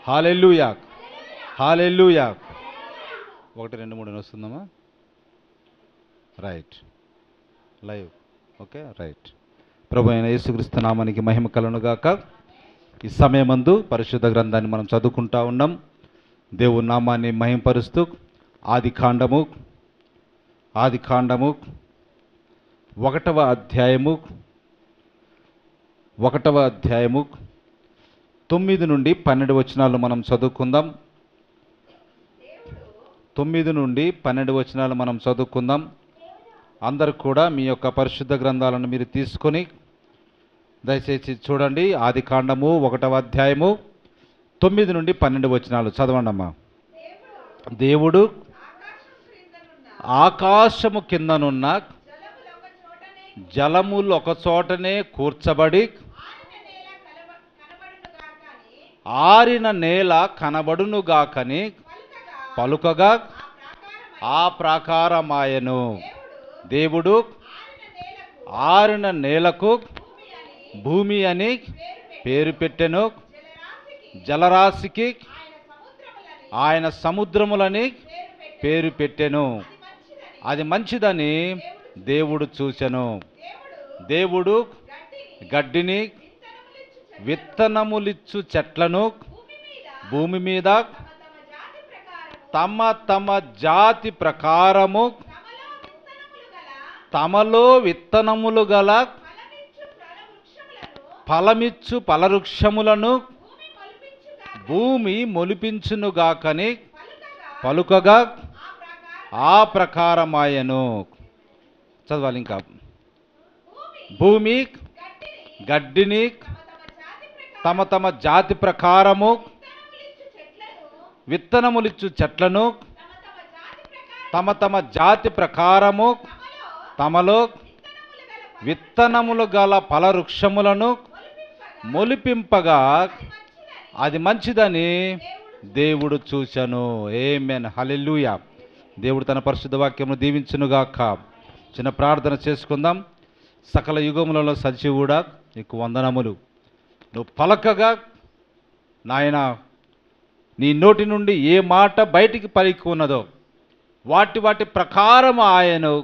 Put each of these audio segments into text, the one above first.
హల్లెలూయా, హల్లెలూయా. 1 2 3 వస్తుందమ్మా. Right, live. Okay, right. ప్రభు అయిన యేసుక్రీస్తు నామానికి మహిమ కలుగును గాక. ఈ సమయమందు పరిశుద్ధ గ్రంథాన్ని మనం చదువుకుంటా ఉన్నాం. దేవుని నామాన్ని మహిమపరుస్తూ ఆది కాండము 1వ అధ్యాయము 9 నుండి 12 వచనాలు మనం చదువుకుందాం. 9 నుండి 12 వచనాలు మనం చదువుకుందాం. అందరూ కూడా మీ యొక్క పరిశుద్ధ గ్రంథాలను మీరు తీసుకొని దయచేసి చూడండి. ఆది కాండము 1వ అధ్యాయము 9 నుండి 12 వచనాలు చదవండి అమ్మా. దేవుడు ఆకాశము కిందనున్న జలములు ఒక చోటనే కూర్చబడి ఆరిన నేల కనబడునుగాకని పలుకగా ఆ ప్రాకారమాయెను. దేవుడు ఆరిన నేలకు భూమి అని పేరు పెట్టెను, జలరాశికి ఆయన సముద్రములని పేరు పెట్టెను. అది మంచిదని దేవుడు చూచెను. దేవుడు గడ్డిని విత్తనములిచ్చు చెట్లను భూమి మీద తమ తమ జాతి ప్రకారము తమలో విత్తనములు గల ఫలమిచ్చు ఫలవృక్షములను భూమి మొలిపించునుగాకని పలుకగా ఆ ప్రకారమాయెను. చదవాలి ఇంకా. భూమి గడ్డిని తమ తమ జాతి ప్రకారము విత్తనములిచ్చు చెట్లను తమ తమ జాతి ప్రకారము తమలో విత్తనములు గల ఫలవృక్షములను మొలిపింపగా అది మంచిదని దేవుడు చూచెను. ఆమేన్, హల్లెలూయా. దేవుడు తన పరిశుద్ధ వాక్యమును దీవించునుగాక. చిన్న ప్రార్థన చేసుకుందాం. సకల యుగములలో సజీవుడా నీకు వందనములు. నువ్వు పలకగా నాయన నీ నోటి నుండి ఏ మాట బయటికి పలికి ఉన్నదో వాటి ప్రకారం ఆయను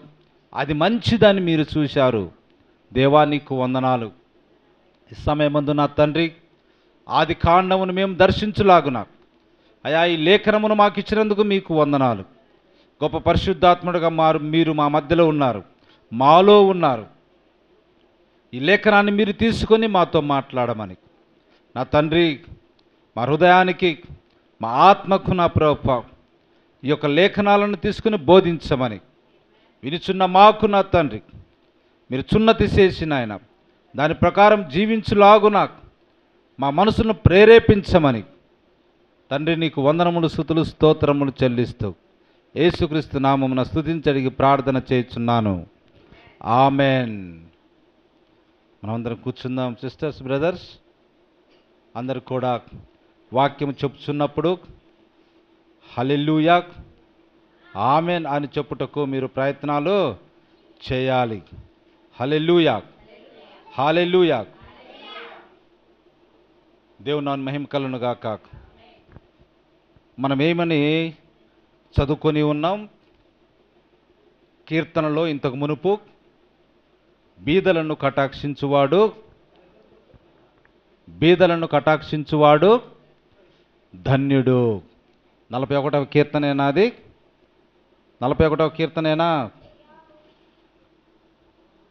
అది మంచిదని మీరు చూశారు. దేవా నీకు వందనాలు. ఈ సమయమందు నా తండ్రి ఆది కాండమును మేము దర్శించులాగున అయా ఈ లేఖనమును మాకు ఇచ్చినందుకు మీకు వందనాలు. గొప్ప పరిశుద్ధాత్ముడుగా మీరు మా మధ్యలో ఉన్నారు, మాలో ఉన్నారు. ఈ లేఖనాన్ని మీరు తీసుకొని మాతో మాట్లాడమని నా తండ్రి, మా హృదయానికి మా ఆత్మకు నా ప్రభు ఈ యొక్క లేఖనాలను తీసుకుని బోధించమని వినిచున్న మాకు నా తండ్రి మీరు చున్నతి చేసిన ఆయన దాని ప్రకారం జీవించులాగున మా మనసును ప్రేరేపించమని తండ్రి నీకు వందనములు స్తుతులు స్తోత్రములు చెల్లిస్తూ యేసుక్రీస్తు నామమున స్తుతించడిగి ప్రార్థన చేయుచున్నాను. ఆమెన్. మనమందరం కూర్చుందాం. సిస్టర్స్, బ్రదర్స్ అందరు కూడా వాక్యం చెప్పుచున్నప్పుడు హల్లెలూయా, ఆమెన్ అని చెప్పుటకు మీరు ప్రయత్నాలు చేయాలి. హల్లెలూయా, హల్లెలూయా. దేవుని నామమున మహిమ కలుగును గాక. మనం ఏమని చదువుకొని ఉన్నాం? కీర్తనలో ఇంతకు మునుపు బీదలను కటాక్షించువాడు ధన్యుడు. 41వ కీర్తనేనా అది? 41వ కీర్తనేనా?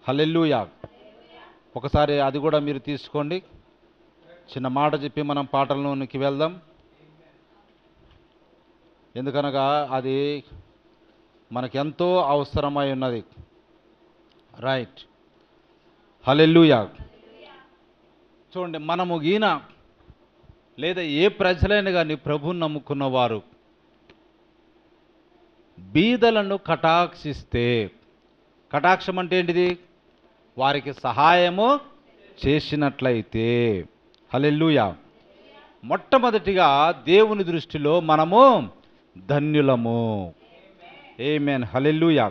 హల్లెలూయా. ఒకసారి అది కూడా మీరు తీసుకోండి. చిన్న మాట చెప్పి మనం పాటల్లోనికి వెళ్దాం. ఎందుకనగా అది మనకెంతో అవసరమై ఉన్నది. రైట్, హల్లెలూయా. చూడండి, మనము ఈయన లేదా ఏ ప్రజలైనా కానీ ప్రభువుని నమ్ముకున్నవారు బీదలను కటాక్షిస్తే, కటాక్షం అంటే ఏంటిది? వారికి సహాయము చేసినట్లయితే. హల్లెలూయా. మొట్టమొదటిగా దేవుని దృష్టిలో మనము ధన్యులము. ఆమేన్, హల్లెలూయా,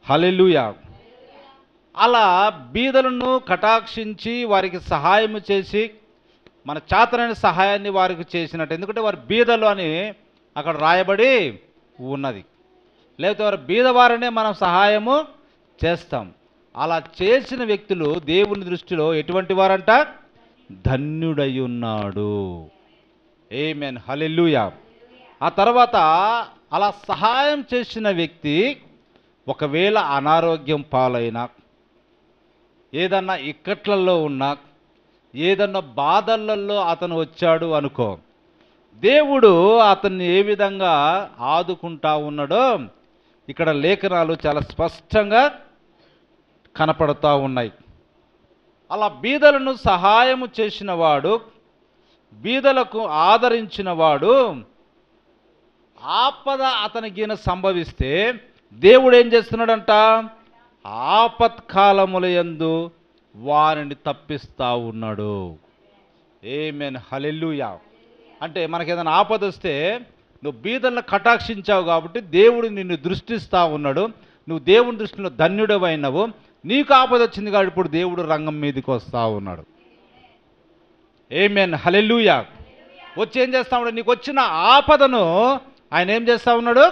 హల్లెలూయా. అలా బీదలను కటాక్షించి వారికి సహాయం చేసి మన చేతనైన సహాయాన్ని వారికి చేసినట్టు. ఎందుకంటే వారు బీదలు అని అక్కడ రాయబడి ఉన్నది. లేకపోతే వారు బీదవారనే మనం సహాయము చేస్తాం. అలా చేసిన వ్యక్తులు దేవుని దృష్టిలో ఎటువంటి వారంట? ధన్యుడై ఉన్నాడు. ఆమేన్, హల్లెలూయా. ఆ తర్వాత అలా సహాయం చేసిన వ్యక్తి ఒకవేళ అనారోగ్యం పాలైనా, ఏదన్నా ఇక్కట్లలో ఉన్నా, ఏదన్నా బాధలలో అతను వచ్చాడు అనుకో, దేవుడు అతన్ని ఏ విధంగా ఆదుకుంటా ఉన్నాడో ఇక్కడ లేఖనాలు చాలా స్పష్టంగా కనపడుతూ ఉన్నాయి. అలా బీదలను సహాయము చేసిన వాడు, బీదలకు ఆదరించిన వాడు, ఆపద అతనికి సంభవిస్తే దేవుడు ఏం చేస్తున్నాడంట? ఆపత్కాలముల యందు వారిని తప్పిస్తూ ఉన్నాడు. ఆమేన్, హల్లెలూయా. అంటే మనకి ఏదైనా ఆపద వస్తే నువ్వు బీదలను కటాక్షించావు కాబట్టి దేవుడు నిన్ను దృష్టిస్తూ ఉన్నాడు. నువ్వు దేవుని దృష్టిలో ధన్యుడవైనవు. నీకు ఆపద వచ్చింది కాబట్టి ఇప్పుడు దేవుడు రంగం మీదకి వస్తూ ఉన్నాడు. ఆమేన్, హల్లెలూయా. వచ్చి ఏం చేస్తా ఉన్నాడు? నీకు వచ్చిన ఆపదను ఆయన ఏం చేస్తూ ఉన్నాడు?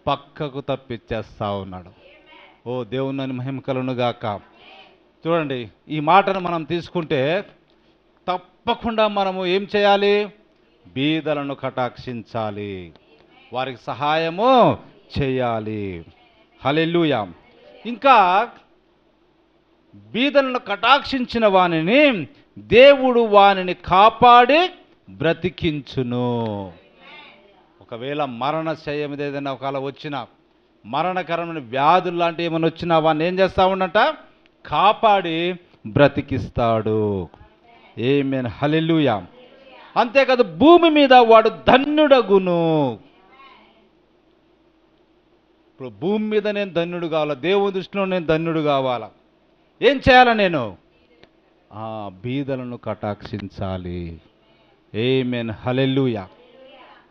పక్కకు తప్పించేస్తూ ఉన్నాడు. ఓ దేవుని మహిమ కలుగును గాక. చూడండి, ఈ మాటను మనం తీసుకుంటే తప్పకుండా మనము ఏం చేయాలి? బీదలను కటాక్షించాలి, వారికి సహాయము చేయాలి. హల్లెలూయా. ఇంకా బీదలను కటాక్షించిన వానిని దేవుడు వానిని కాపాడి బ్రతికించును. ఒకవేళ మరణశయ్యం ఏదైనా ఒకవేళ వచ్చినా, మరణకరమైన వ్యాధులు లాంటివి ఏమైనా వచ్చినా వాడిని ఏం చేస్తా ఉన్నట? కాపాడి బ్రతికిస్తాడు. ఆమేన్, హల్లెలూయా. అంతేకాదు భూమి మీద వాడు ధన్యుడగును. ఇప్పుడు భూమి మీద నేను ధన్యుడు కావాలా, దేవుని దృష్టిలో నేను ధన్యుడు కావాలా, ఏం చేయాలా? నేను బీదలను కటాక్షించాలి. ఆమేన్, హల్లెలూయా.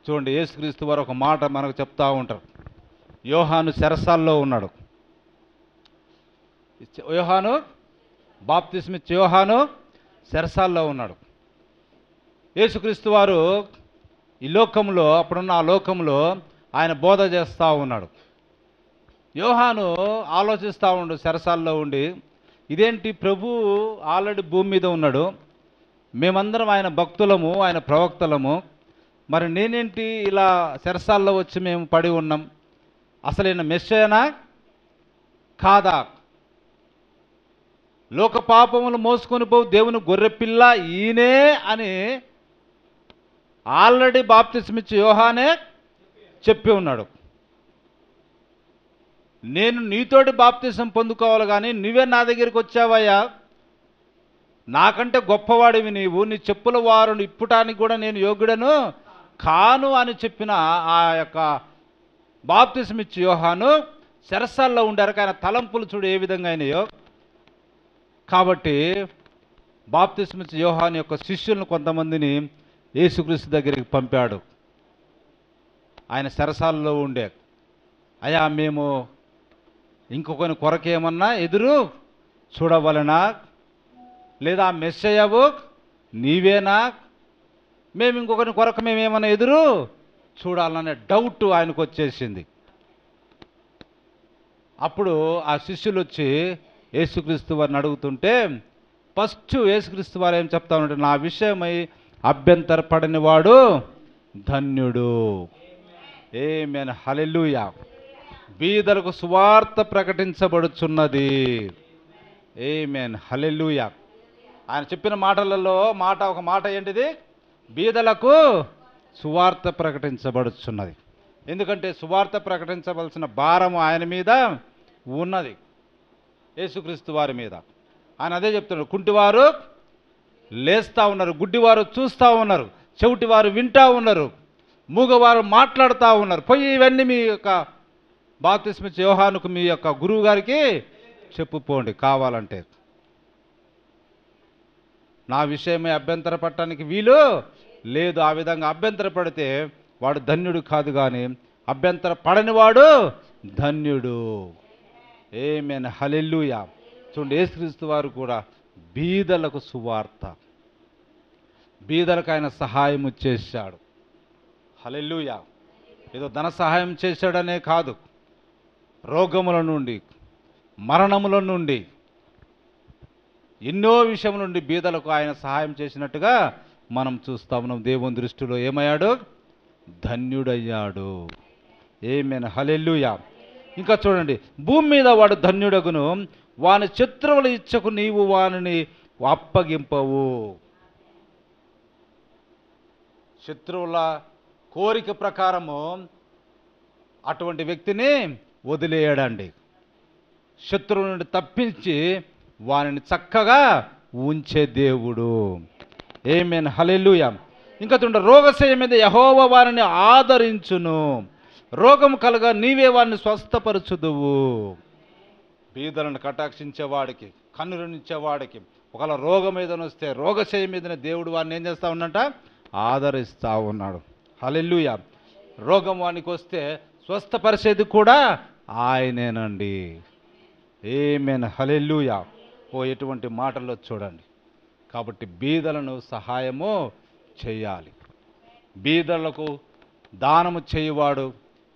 చూడండి, యేసుక్రీస్తు వారు ఒక మాట మనకు చెప్తా ఉంటారు. యోహాను చెరసాల్లో ఉన్నాడు. యోహాను బాప్తిస్మిచ్చే యోహాను చెరసాల్లో ఉన్నాడు. యేసుక్రీస్తు వారు ఈ లోకంలో, అప్పుడున్న ఆ లోకంలో ఆయన బోధ చేస్తూ ఉన్నాడు. యోహాను ఆలోచిస్తూ ఉండు చెరసాల్లో ఉండి, ఇదేంటి ప్రభు ఆల్రెడీ భూమి మీద ఉన్నాడు, మేమందరం ఆయన భక్తులము, ఆయన ప్రవక్తలము, మరి నేనేంటి ఇలా చెరసాల్లో వచ్చి మేము పడి ఉన్నాం, అసలు ఈయన మెస్సయ్యనా కాదా? లోక పాపములు మోసుకొని పోవు దేవుని గొర్రెపిల్ల ఈయనే అని ఆల్రెడీ బాప్తిస్మిచ్చే యోహానే చెప్పి ఉన్నాడు. నేను నీతోటి బాప్తిసం పొందుకోవాలి కానీ నువ్వే నా దగ్గరికి వచ్చావయ్యా, నాకంటే గొప్పవాడివి నీవు, నీ చెప్పుల వారును ఇప్పటానికి కూడా నేను యోగ్యుడను కాను అని చెప్పిన ఆ యొక్క బాప్తిస్మిచ్చే యోహాను చెరసాల్లో ఉండారు. ఆయన తలంపులు చూడు ఏ విధంగా అయినాయో. కాబట్టి బాప్తిస్మిచ్చే యోహాను యొక్క శిష్యులను కొంతమందిని యేసుక్రీస్తు దగ్గరికి పంపాడు. ఆయన చెరసాలలో ఉండే, అయ్యా మేము ఇంకొకని కొరకేమన్నా ఎదురు చూడవలనా, లేదా మెస్సయ్యవు నీవేనా, మేము ఇంకొకరి కొరకు మేమేమన్నా ఎదురు చూడాలనే డౌట్ ఆయనకు వచ్చేసింది. అప్పుడు ఆ శిష్యులు వచ్చి యేసుక్రీస్తు వారిని అడుగుతుంటే ఫస్ట్ యేసుక్రీస్తు వారు ఏం చెప్తా ఉంటే, నా విషయమై అభ్యంతరపడని వాడు ధన్యుడు. ఆమేన్, హల్లెలూయా. బీదలకు సువార్త ప్రకటించబడుచున్నది. ఆమేన్, హల్లెలూయా. ఆయన చెప్పిన మాటలలో ఒక మాట ఏంటిది? బీదలకు సువార్త ప్రకటించబడుచున్నది. ఎందుకంటే సువార్త ప్రకటించవలసిన భారం ఆయన మీద ఉన్నది, యేసుక్రీస్తు వారి మీద. ఆయన అదే చెప్తున్నాడు, కుంటివారు లేస్తూ ఉన్నారు, గుడ్డివారు చూస్తూ ఉన్నారు, చెవిటివారు వింటూ ఉన్నారు, మూగవారు మాట్లాడుతూ ఉన్నారు. పోయి ఇవన్నీ మీ యొక్క బాప్తిస్మిచ్చే యోహానుకు మీ యొక్క గురువు గారికి చెప్పుకోండి కావాలంటే. నా విషయమై అభ్యంతరపడటానికి వీలు లేదు. ఆ విధంగా అభ్యంతరపడితే వాడు ధన్యుడు కాదు, కానీ అభ్యంతర పడనివాడు ధన్యుడు. ఆమేన్, హల్లెలూయా. చూడండి, యేసుక్రీస్తు వారు కూడా బీదలకు సువార్త. బీదలకు ఆయన సహాయము చేశాడు. హల్లెలూయా. ఏదో ధన సహాయం చేశాడనే కాదు, రోగముల నుండి, మరణముల నుండి, ఎన్నో విషయం నుండి బీదలకు ఆయన సహాయం చేసినట్టుగా మనం చూస్తా ఉన్నాం. దేవుని దృష్టిలో ఏమయ్యాడు? ధన్యుడయ్యాడు. ఆమేన్. హల్లెలూయా. ఇంకా చూడండి, భూమి మీద వాడు ధన్యుడగును, వాని శత్రువుల ఇచ్చకు నీవు వానిని అప్పగింపవు. శత్రువుల కోరిక ప్రకారము అటువంటి వ్యక్తిని వదిలేయడండి. శత్రువు నుండి తప్పించి వానిని చక్కగా ఉంచే దేవుడు. ఆమేన్. హల్లెలూయా. ఇంకా చూడండి, రోగశయ్య మీద యెహోవా వారిని ఆదరించును, రోగము కలగా నీవే వారిని స్వస్థపరచుదువు. బీదలను కటాక్షించేవాడికి, కన్నులనిచ్చేవాడికి ఒకవేళ రోగం ఏదైనా వస్తే రోగశయ్య మీదనే దేవుడు వారిని ఏం చేస్తూ ఉన్నట? ఆదరిస్తూ ఉన్నాడు. హల్లెలూయా. రోగం వానికి వస్తే స్వస్థపరిచేది కూడా ఆయనేనండి. ఆమేన్. హల్లెలూయా. ఎటువంటి మాటల్లో చూడండి. కాబట్టి బీదలను సహాయము చేయాలి. బీదలకు దానము చేయువాడు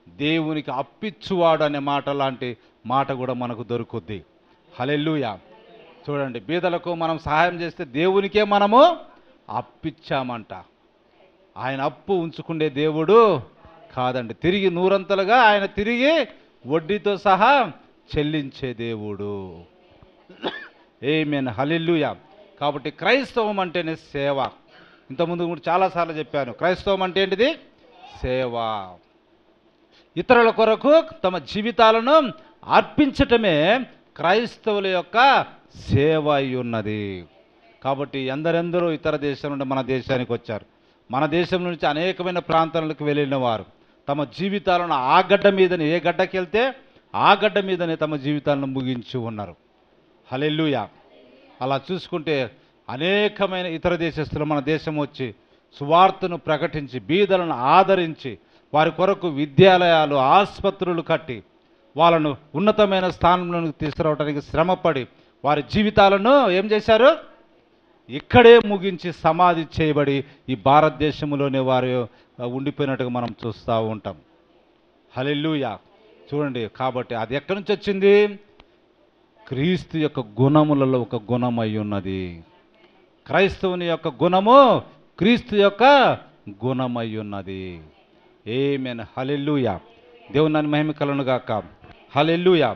దేవునికి అప్పిచ్చువాడు అనే మాట లాంటి మాట కూడా మనకు దొరుకుద్ది. హల్లెలూయా. చూడండి, బీదలకు మనం సహాయం చేస్తే దేవునికే మనము అప్పిచ్చామంట. ఆయన అప్పు ఉంచుకునే దేవుడు కాదండి. తిరిగి నూరంతలుగా ఆయన తిరిగి వడ్డీతో సహా చెల్లించే దేవుడు. ఆమేన్. హల్లెలూయా. కాబట్టి క్రైస్తవం అంటేనే సేవ. ఇంతకుముందు కూడా చాలాసార్లు చెప్పాను, క్రైస్తవం అంటే ఏంటిది? సేవ. ఇతరుల కొరకు తమ జీవితాలను అర్పించటమే క్రైస్తవుల యొక్క సేవ అయి ఉన్నది. కాబట్టి ఎందరెందరో ఇతర దేశం నుండి మన దేశానికి వచ్చారు. మన దేశం నుంచి అనేకమైన ప్రాంతాలకు వెళ్ళిన వారు తమ జీవితాలను ఆ గడ్డ మీదనే, ఏ గడ్డకి వెళ్తే ఆ గడ్డ మీదనే తమ జీవితాలను ముగించి ఉన్నారు. హల్లెలూయా. అలా చూసుకుంటే అనేకమైన ఇతర దేశస్తులు మన దేశం వచ్చి సువార్తను ప్రకటించి బీదలను ఆదరించి వారి కొరకు విద్యాలయాలు, ఆసుపత్రులు కట్టి వాళ్ళను ఉన్నతమైన స్థానంలోకి తీసుకురావడానికి శ్రమపడి వారి జీవితాలను ఏం చేశారు? ఇక్కడే ముగించి సమాధి చేయబడి ఈ భారతదేశంలోనే వారు ఉండిపోయినట్టుగా మనం చూస్తూ ఉంటాం. హల్లెలూయా. చూడండి, కాబట్టి అది ఎక్కడి నుంచి వచ్చింది? క్రీస్తు యొక్క గుణములలో ఒక గుణం అయి ఉన్నది. క్రైస్తవుని యొక్క గుణము క్రీస్తు యొక్క గుణమై ఉన్నది. ఆమేన్. హల్లెలూయా. దేవుని నామమునకు మహిమ కలుగును గాక. హల్లెలూయా.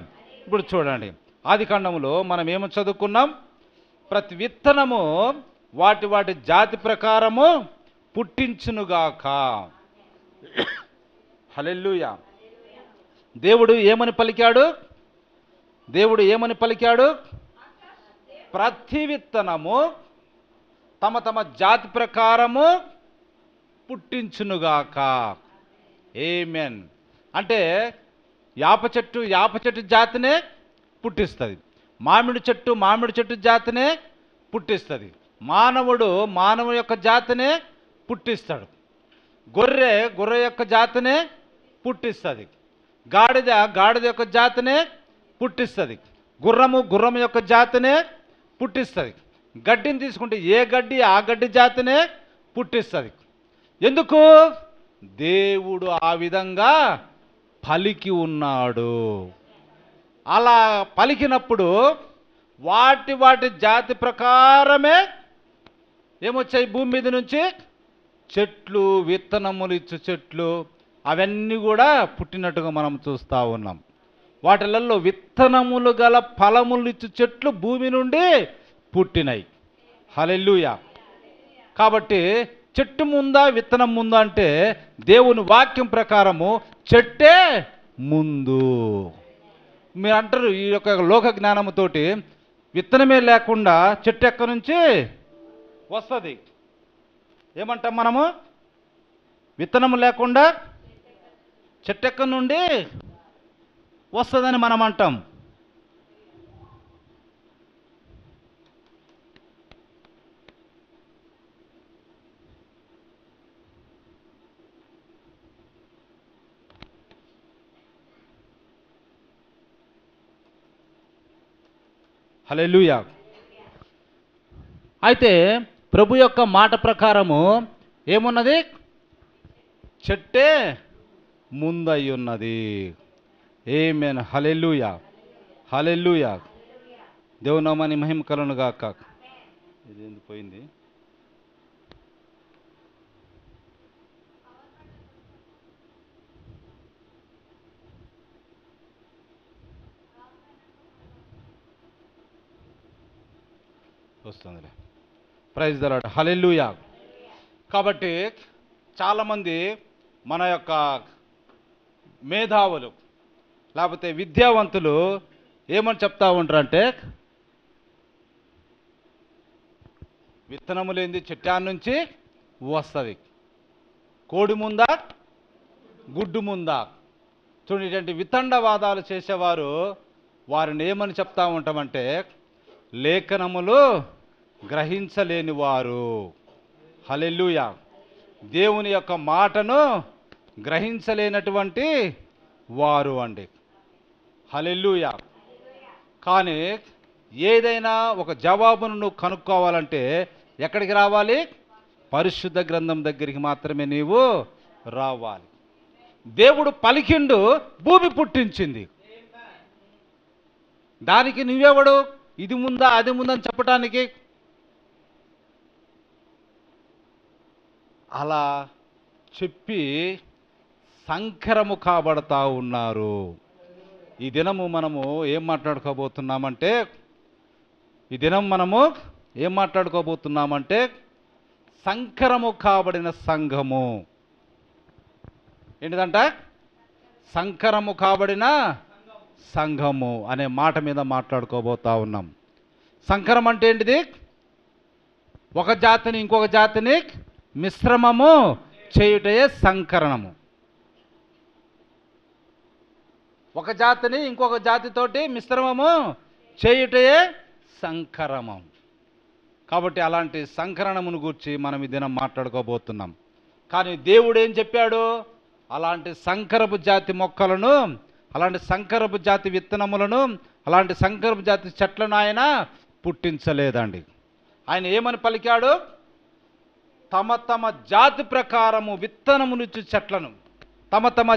ఇప్పుడు చూడండి, ఆదికాండములో మనం ఏమో చదువుకున్నాం? ప్రతి విత్తనము వాటి వాటి జాతి ప్రకారము పుట్టించునుగాక. హల్లెలూయా. దేవుడు ఏమని పలికాడు? దేవుడు ఏమని పలికాడు? ప్రతి విత్తనము తమ తమ జాతి ప్రకారము పుట్టించునుగాక. ఆమేన్. అంటే యాప చెట్టు జాతినే పుట్టిస్తుంది, మామిడి చెట్టు జాతినే పుట్టిస్తుంది, మానవుడు యొక్క జాతినే పుట్టిస్తాడు, గొర్రె యొక్క జాతినే పుట్టిస్తుంది, గాడిద యొక్క జాతినే పుట్టిస్తుంది, గుర్రం యొక్క జాతినే పుట్టిస్తుంది. గడ్డిని తీసుకుంటే ఏ గడ్డి ఆ గడ్డి జాతినే పుట్టిస్తుంది. ఎందుకు? దేవుడు ఆ విధంగా పలికి ఉన్నాడు. అలా పలికినప్పుడు వాటి వాటి జాతి ప్రకారమే ఏమొచ్చాయి? భూమి మీద నుంచి చెట్లు, విత్తనములు ఇచ్చు చెట్లు అవన్నీ కూడా పుట్టినట్టుగా మనం చూస్తూ ఉన్నాం. వాటిలలో విత్తనములు గల ఫలములు ఇచ్చు చెట్లు భూమి నుండి పుట్టినాయి. హల్లెలూయా. కాబట్టి చెట్టు ముందా విత్తనం ముందా అంటే దేవుని వాక్యం ప్రకారము చెట్టే ముందు. మీరు అంటారు ఈ యొక్క లోక జ్ఞానముతోటి విత్తనమే లేకుండా చెట్టు ఎక్కడి నుంచి వస్తుంది? ఏమంటాం మనము? విత్తనము లేకుండా చెట్టు ఎక్కడి నుండి వస్తుందని మనం అంటాం. హల్లెలూయా. అయితే ప్రభు యొక్క మాట ప్రకారము ఏమున్నది? చెట్టే ముందై ఉన్నది. ఆమేన్. హల్లెలూయా, హల్లెలూయా. దేవుని నామానికి మహిమ కలుగును గాక. ఇది ఎందుకు పోయింది? వస్తుందిలే. Praise the lord. హల్లెలూయా. కాబట్టి చాలామంది మన యొక్క మేధావులు లేకపోతే విద్యావంతులు ఏమని చెప్తా ఉంటారంటే, విత్తనము లేనిది చెట్టాన్ నుంచి వస్తుంది, కోడి ముందా గుడ్డు ముందా. చూడండి, ఇటువంటి వితండవాదాలు చేసేవారు వారిని ఏమని చెప్తా ఉంటామంటే, లేఖనములు గ్రహించలేని వారు. హల్లెలూయా. దేవుని యొక్క మాటను గ్రహించలేనటువంటి వారు అండి. హల్లెలూయా. కానీ ఏదైనా ఒక జవాబును నువ్వు కనుక్కోవాలంటే ఎక్కడికి రావాలి? పరిశుద్ధ గ్రంథం దగ్గరికి మాత్రమే నీవు రావాలి. దేవుడు పలికిండు, భూమి పుట్టించింది. దానికి నువ్వెవడు? ఇది ముందా అది ముందని చెప్పటానికి? అలా చెప్పి సంకరము కాబడతా ఉన్నారు. ఈ దినము మనము ఏం మాట్లాడుకోబోతున్నామంటే, సంకరము కాబడిన సంఘము. ఏంటిదంట? సంకరము కాబడిన సంఘము అనే మాట మీద మాట్లాడుకోబోతా ఉన్నాం. సంకరం అంటే ఏంటిది? ఒక జాతిని ఇంకొక జాతిని మిశ్రమము చేయుటయే సంకరణము. ఒక జాతిని ఇంకొక జాతితోటి మిశ్రమము చేయుటయే సంకరమం. కాబట్టి అలాంటి సంకరణమును గురించి మనం ఈ దినం మాట్లాడుకోబోతున్నాం. కానీ దేవుడు ఏం చెప్పాడు? అలాంటి సంకరపు జాతి మొక్కలను, అలాంటి సంకరపు జాతి విత్తనములను, అలాంటి సంకరపు జాతి చెట్లను ఆయన పుట్టించలేదండి. ఆయన ఏమని పలికాడు? తమ తమ జాతి ప్రకారము విత్తనమునిచ్చు చెట్లను, తమ తమ